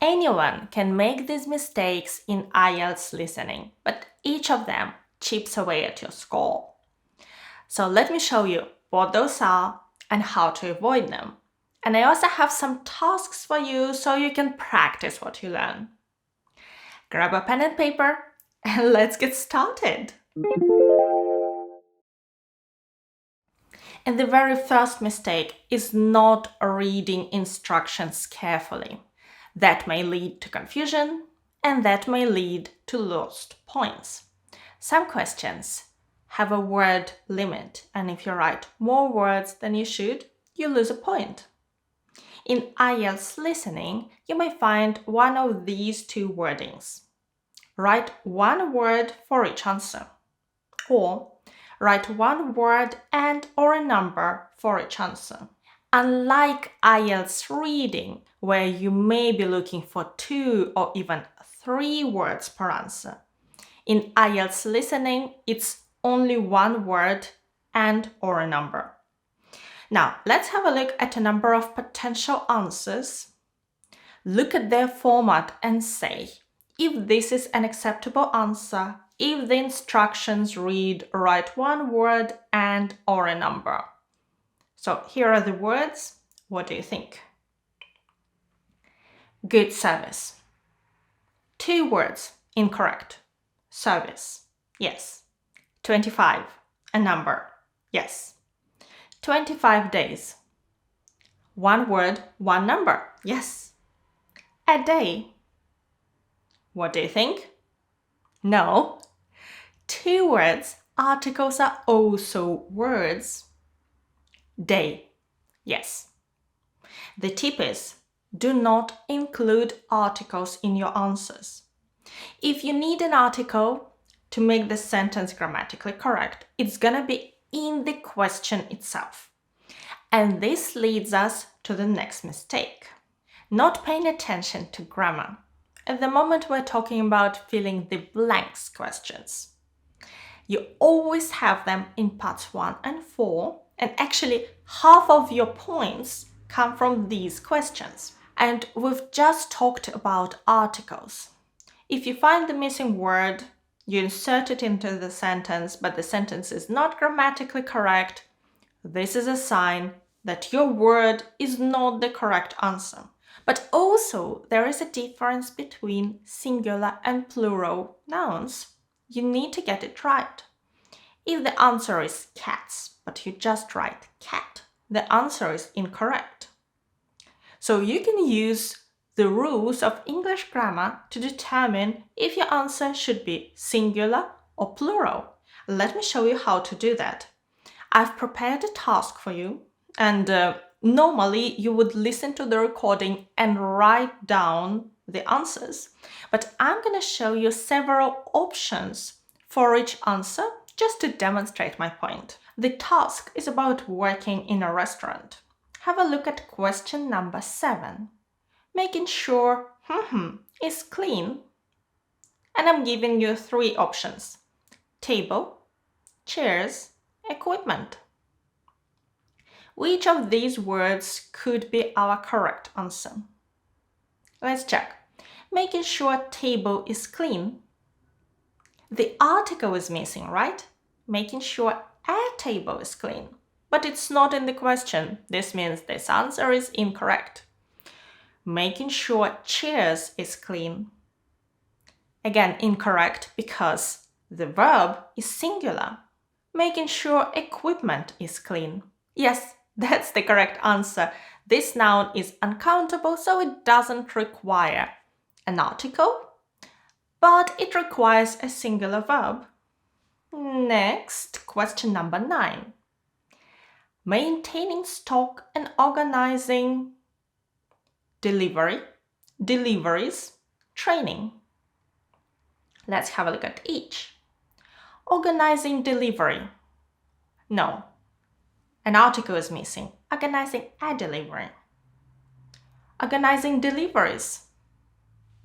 Anyone can make these mistakes in IELTS listening, but each of them chips away at your score. So let me show you what those are and how to avoid them. And I also have some tasks for you so you can practice what you learn. Grab a pen and paper and let's get started. And the very first mistake is not reading instructions carefully. That may lead to confusion and that may lead to lost points. Some questions have a word limit, and if you write more words than you should, you lose a point. In IELTS listening, you may find one of these two wordings. Write one word for each answer, or write one word and or a number for each answer. Unlike IELTS reading, where you may be looking for 2 or even 3 words per answer, in IELTS listening, it's only one word and or a number. Now, let's have a look at a number of potential answers. Look at their format and say if this is an acceptable answer, if the instructions read write one word and or a number. So here are the words. What do you think? Good service. 2 words, incorrect. Service, yes. 25, a number, yes. 25 days. 1 word, 1 number, yes. A day. What do you think? No. 2 words, articles are also words. Day, yes. The tip is, do not include articles in your answers. If you need an article to make the sentence grammatically correct, it's gonna be in the question itself. And this leads us to the next mistake. Not paying attention to grammar. At the moment we're talking about filling the blanks questions. You always have them in parts 1 and 4, and actually half of your points come from these questions. And we've just talked about articles. If you find the missing word, you insert it into the sentence, but the sentence is not grammatically correct, this is a sign that your word is not the correct answer. But also, there is a difference between singular and plural nouns. You need to get it right. If the answer is cats, but you just write cat, the answer is incorrect. So you can use the rules of English grammar to determine if your answer should be singular or plural. Let me show you how to do that. I've prepared a task for you, and normally you would listen to the recording and write down the answers, but I'm going to show you several options for each answer just to demonstrate my point. The task is about working in a restaurant. Have a look at question number 7. Making sure is clean. And I'm giving you 3 options. Table, chairs, equipment. Which of these words could be our correct answer? Let's check. Making sure table is clean. The article is missing, right? Making sure a table is clean. But it's not in the question. This means this answer is incorrect. Making sure chairs is clean. Again, incorrect because the verb is singular. Making sure equipment is clean. Yes, that's the correct answer. This noun is uncountable, so it doesn't require an article, but it requires a singular verb. Next, question number 9. Maintaining stock and organizing deliveries, training. Let's have a look at each. Organizing delivery. No. An article is missing. Organizing a delivery. Organizing deliveries.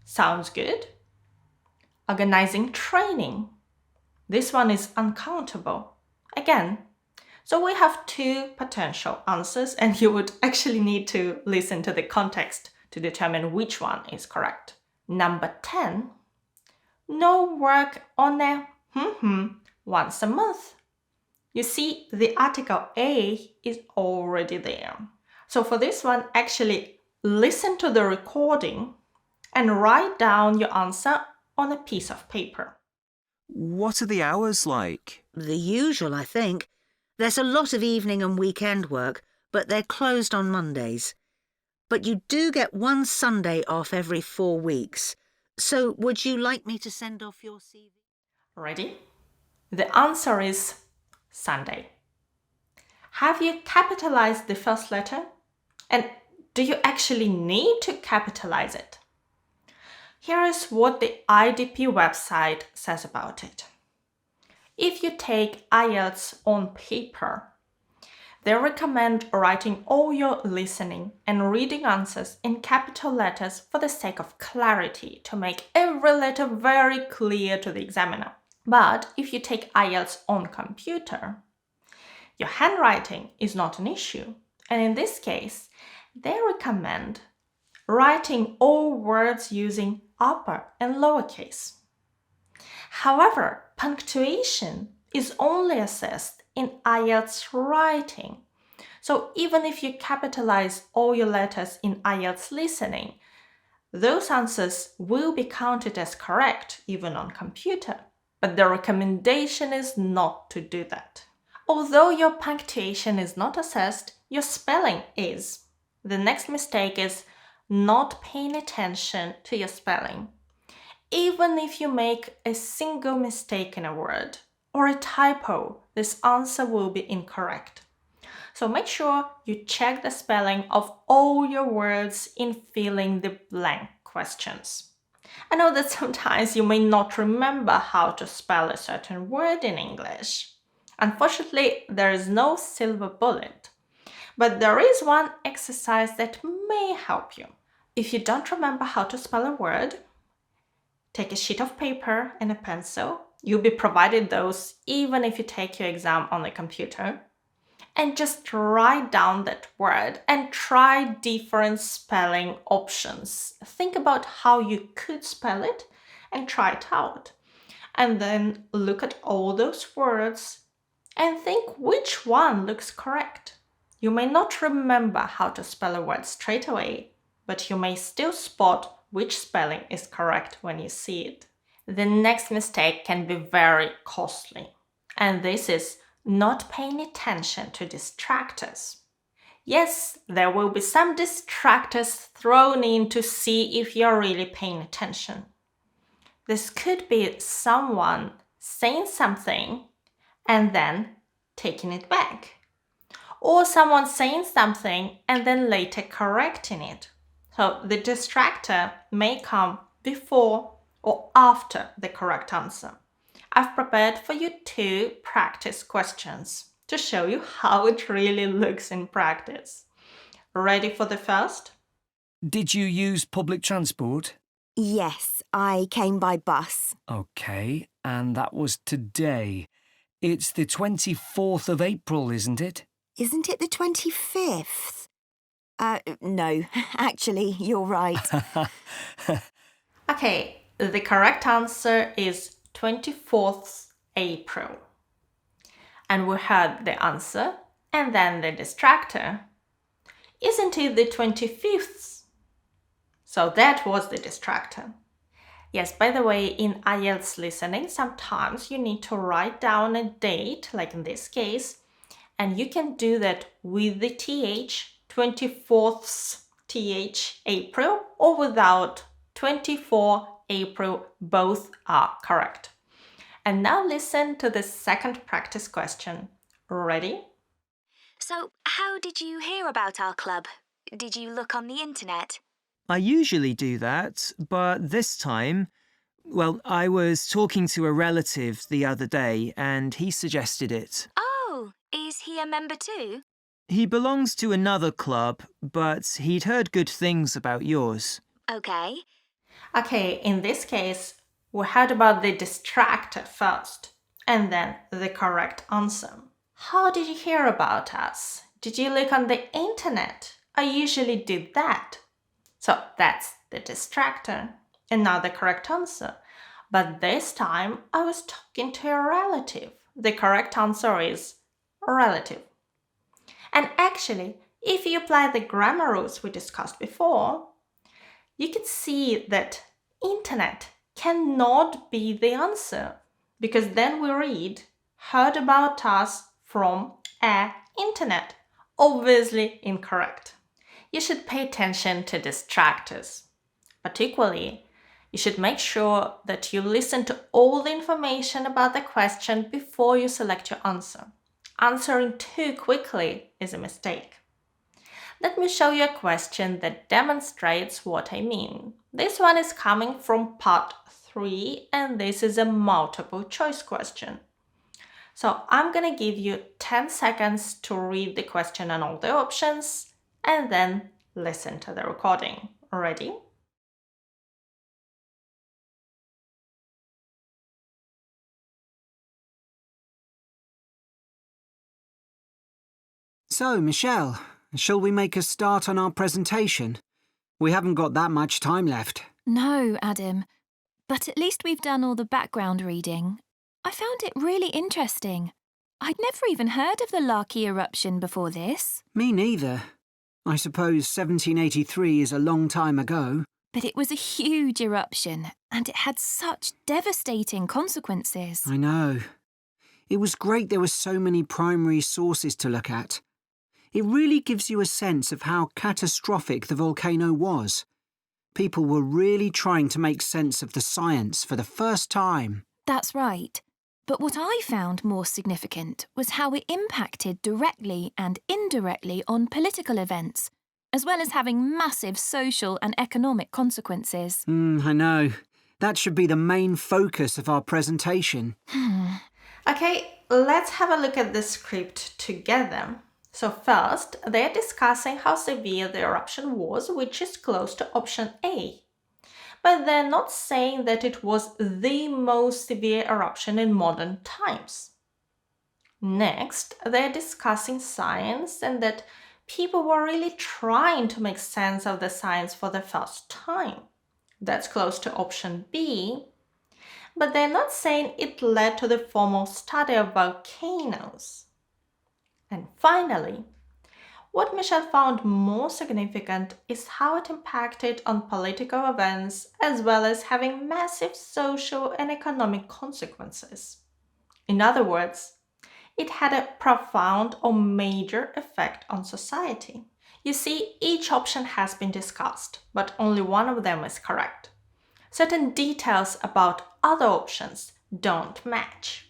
Sounds good. Organizing training. This one is uncountable. Again, so we have 2 potential answers, and you would actually need to listen to the context to determine which one is correct. Number 10, no work on a once a month. You see, the article a is already there. So for this one, actually listen to the recording and write down your answer on a piece of paper. What are the hours like? The usual, I think. There's a lot of evening and weekend work, but they're closed on Mondays. But you do get one Sunday off every 4 weeks. So would you like me to send off your CV? Ready? The answer is Sunday. Have you capitalized the first letter? And do you actually need to capitalize it? Here is what the IDP website says about it. If you take IELTS on paper, they recommend writing all your listening and reading answers in capital letters for the sake of clarity, to make every letter very clear to the examiner. But if you take IELTS on computer, your handwriting is not an issue. And in this case, they recommend writing all words using upper and lowercase. However, punctuation is only assessed in IELTS writing. So even if you capitalize all your letters in IELTS listening, those answers will be counted as correct even on computer. But the recommendation is not to do that. Although your punctuation is not assessed, your spelling is. The next mistake is not paying attention to your spelling. Even if you make a single mistake in a word or a typo, this answer will be incorrect. So make sure you check the spelling of all your words in filling the blank questions. I know that sometimes you may not remember how to spell a certain word in English. Unfortunately, there is no silver bullet, but there is one exercise that may help you. If you don't remember how to spell a word, take a sheet of paper and a pencil. You'll be provided those even if you take your exam on the computer. And just write down that word and try different spelling options. Think about how you could spell it and try it out. And then look at all those words and think which one looks correct. You may not remember how to spell a word straight away, but you may still spot which spelling is correct when you see it. The next mistake can be very costly, and this is not paying attention to distractors. Yes, there will be some distractors thrown in to see if you're really paying attention. This could be someone saying something and then taking it back, or someone saying something and then later correcting it. So the distractor may come before or after the correct answer. I've prepared for you 2 practice questions to show you how it really looks in practice. Ready for the first? Did you use public transport? Yes, I came by bus. Okay, and that was today. It's the 24th of April, isn't it? Isn't it the 25th? No, actually, you're right. Okay, the correct answer is 24th April. And we had the answer and then the distractor. Isn't it the 25th? So that was the distractor. Yes, by the way, in IELTS listening, sometimes you need to write down a date, like in this case, and you can do that with the TH, 24th TH April, or without 24 April, both are correct. And now listen to the second practice question. Ready? So, how did you hear about our club? Did you look on the internet? I usually do that, but this time, well, I was talking to a relative the other day and he suggested it. Oh, is he a member too? He belongs to another club, but he'd heard good things about yours. Okay. Okay, in this case, we heard about the distractor first, and then the correct answer. How did you hear about us? Did you look on the internet? I usually did that. So that's the distractor. And now the correct answer. But this time I was talking to a relative. The correct answer is relative. And actually, if you apply the grammar rules we discussed before, you can see that internet cannot be the answer, because then we read heard about us from a internet. Obviously incorrect. You should pay attention to distractors. Particularly, you should make sure that you listen to all the information about the question before you select your answer. Answering too quickly is a mistake. Let me show you a question that demonstrates what I mean. This one is coming from part 3 and this is a multiple choice question. So I'm going to give you 10 seconds to read the question and all the options and then listen to the recording. Ready? So, Michelle, shall we make a start on our presentation? We haven't got that much time left. No, Adam. But at least we've done all the background reading. I found it really interesting. I'd never even heard of the Laki eruption before this. Me neither. I suppose 1783 is a long time ago. But it was a huge eruption, and it had such devastating consequences. I know. It was great there were so many primary sources to look at. It really gives you a sense of how catastrophic the volcano was. People were really trying to make sense of the science for the first time. That's right. But what I found more significant was how it impacted directly and indirectly on political events, as well as having massive social and economic consequences. I know. That should be the main focus of our presentation. Okay, let's have a look at the script together. So first, they're discussing how severe the eruption was, which is close to option A. But they're not saying that it was the most severe eruption in modern times. Next, they're discussing science and that people were really trying to make sense of the science for the first time. That's close to option B. But they're not saying it led to the formal study of volcanoes. And finally, what Michelle found more significant is how it impacted on political events as well as having massive social and economic consequences. In other words, it had a profound or major effect on society. You see, each option has been discussed, but only one of them is correct. Certain details about other options don't match.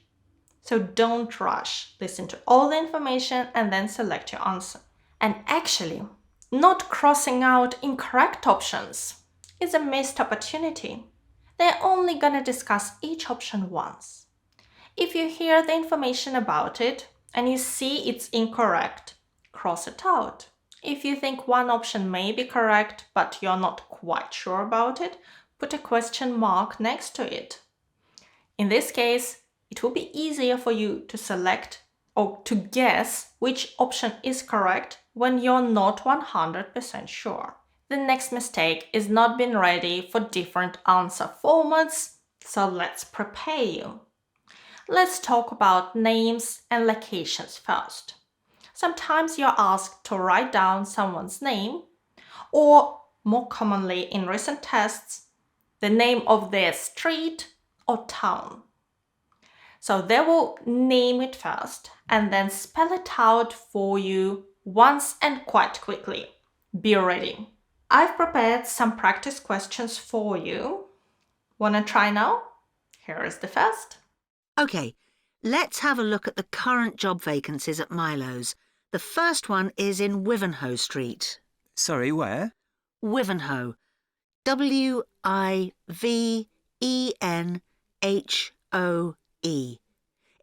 So don't rush. Listen to all the information and then select your answer. And actually, not crossing out incorrect options is a missed opportunity. They're only going to discuss each option once. If you hear the information about it and you see it's incorrect, cross it out. If you think one option may be correct but you're not quite sure about it, put a question mark next to it. In this case, it will be easier for you to select or to guess which option is correct when you're not 100% sure. The next mistake is not being ready for different answer formats, so let's prepare you. Let's talk about names and locations first. Sometimes you're asked to write down someone's name, or more commonly in recent tests, the name of their street or town. So they will name it first and then spell it out for you once and quite quickly. Be ready. I've prepared some practice questions for you. Wanna try now? Here is the first. OK, let's have a look at the current job vacancies at Milo's. The first one is in Wivenhoe Street. Sorry, where? Wivenhoe. Wivenhoe.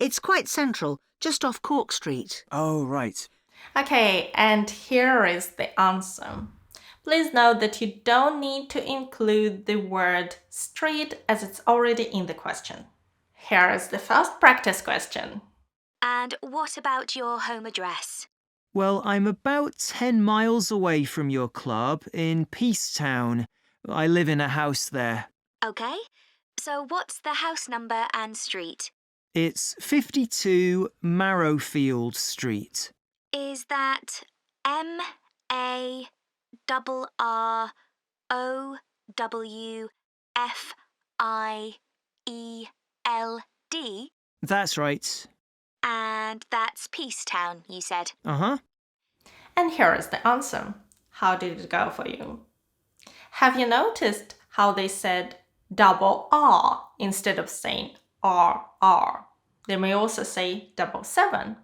It's quite central, just off Cork Street. Oh, right. Okay, and here is the answer. Please note that you don't need to include the word street as it's already in the question. Here is the first practice question. And what about your home address? Well, I'm about 10 miles away from your club in Peacetown. I live in a house there. OK, so what's the house number and street? It's 52 Marrowfield Street. Is that MARROWFIELD? That's right. And that's Peacetown, you said. Uh-huh. And here is the answer. How did it go for you? Have you noticed how they said double R instead of saying RR? They may also say 77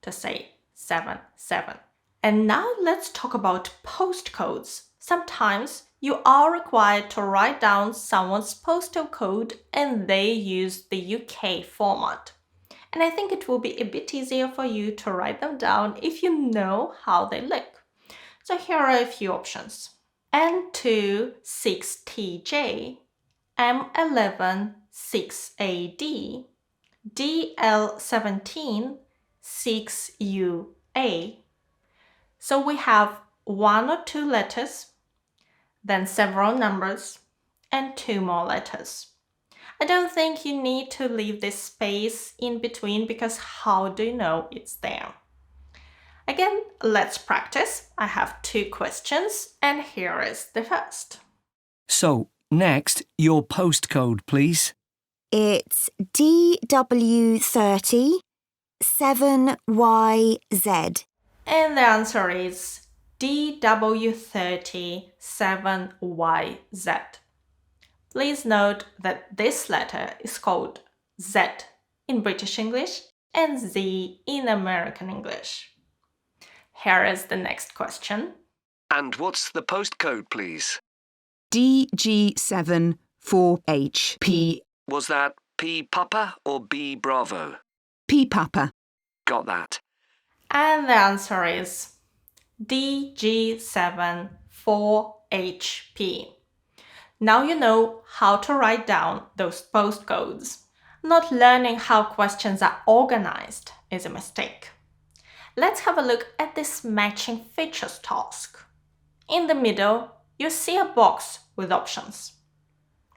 to say 77. And now let's talk about postcodes. Sometimes you are required to write down someone's postal code and they use the UK format. And I think it will be a bit easier for you to write them down if you know how they look. So here are a few options. N2 6TJ, M11 6AD, DL17 6UA. So we have 1 or 2 letters, then several numbers, and 2 more letters. I don't think you need to leave this space in between because how do you know it's there? Again, let's practice. I have 2 questions and here is the first. So, next, your postcode, please. It's DW30 7YZ. And the answer is DW30 7YZ. Please note that this letter is called Z in British English and Z in American English. Here is the next question. And what's the postcode, please? DG7 4HP. Was that P Papa or B Bravo? P Papa. Got that. And the answer is DG7 4HP. Now you know how to write down those postcodes. Not learning how questions are organized is a mistake. Let's have a look at this matching features task. In the middle, you see a box with options.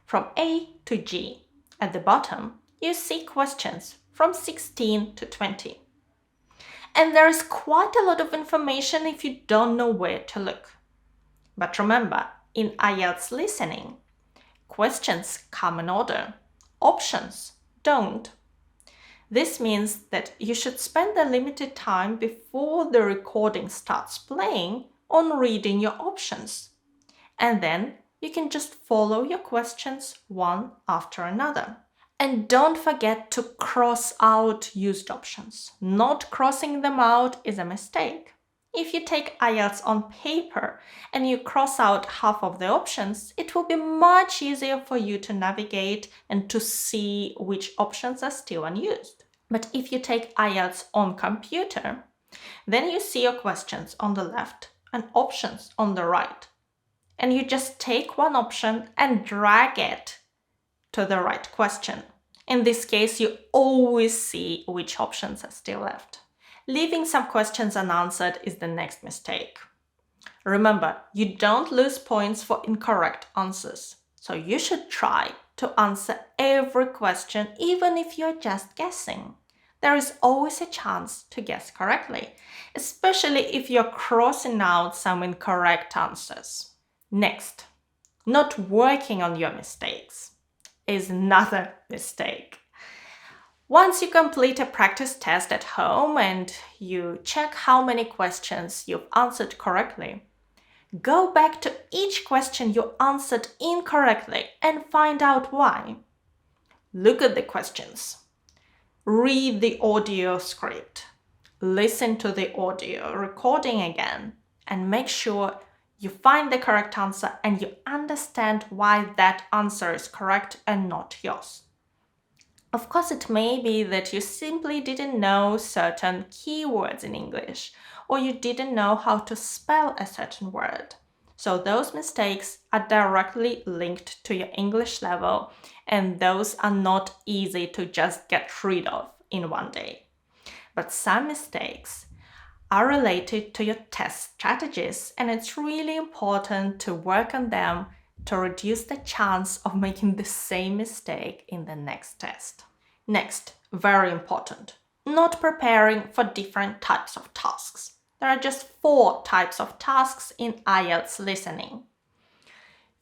From A to G. At the bottom, you see questions from 16 to 20. And there is quite a lot of information if you don't know where to look. But remember, in IELTS listening, questions come in order, options don't. This means that you should spend the limited time before the recording starts playing on reading your options. And then you can just follow your questions one after another. And don't forget to cross out used options. Not crossing them out is a mistake. If you take IELTS on paper and you cross out half of the options, it will be much easier for you to navigate and to see which options are still unused. But if you take IELTS on computer, then you see your questions on the left and options on the right. And you just take one option and drag it to the right question. In this case, you always see which options are still left. Leaving some questions unanswered is the next mistake. Remember, you don't lose points for incorrect answers. So you should try to answer every question, even if you're just guessing. There is always a chance to guess correctly, especially if you're crossing out some incorrect answers. Next, not working on your mistakes is another mistake. Once you complete a practice test at home and you check how many questions you've answered correctly, go back to each question you answered incorrectly and find out why. Look at the questions. Read the audio script. Listen to the audio recording again and make sure you find the correct answer and you understand why that answer is correct and not yours. Of course, it may be that you simply didn't know certain keywords in English, or you didn't know how to spell a certain word. So those mistakes are directly linked to your English level, and those are not easy to just get rid of in one day. But some mistakes are related to your test strategies, and it's really important to work on them to reduce the chance of making the same mistake in the next test. Next, very important, not preparing for different types of tasks. There are just 4 types of tasks in IELTS listening.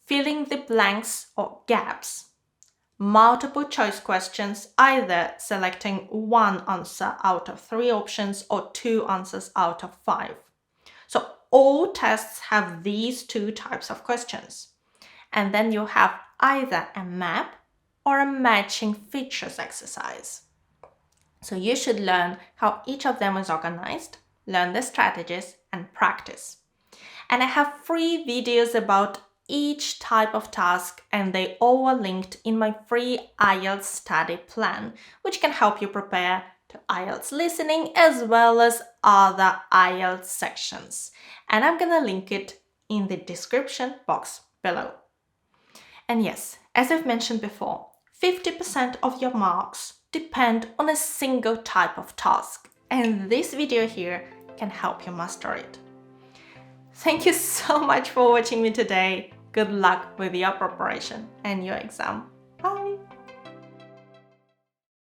Filling the blanks or gaps, multiple choice questions, either selecting 1 answer out of 3 options or 2 answers out of 5. So all tests have these 2 types of questions. And then you have either a map or a matching features exercise. So you should learn how each of them is organized, learn the strategies, and practice. And I have free videos about each type of task, and they all are linked in my free IELTS study plan, which can help you prepare to IELTS listening as well as other IELTS sections. And I'm gonna link it in the description box below. And yes, as I've mentioned before, 50% of your marks depend on a single type of task, and this video here can help you master it. Thank you so much for watching me today. Good luck with your preparation and your exam.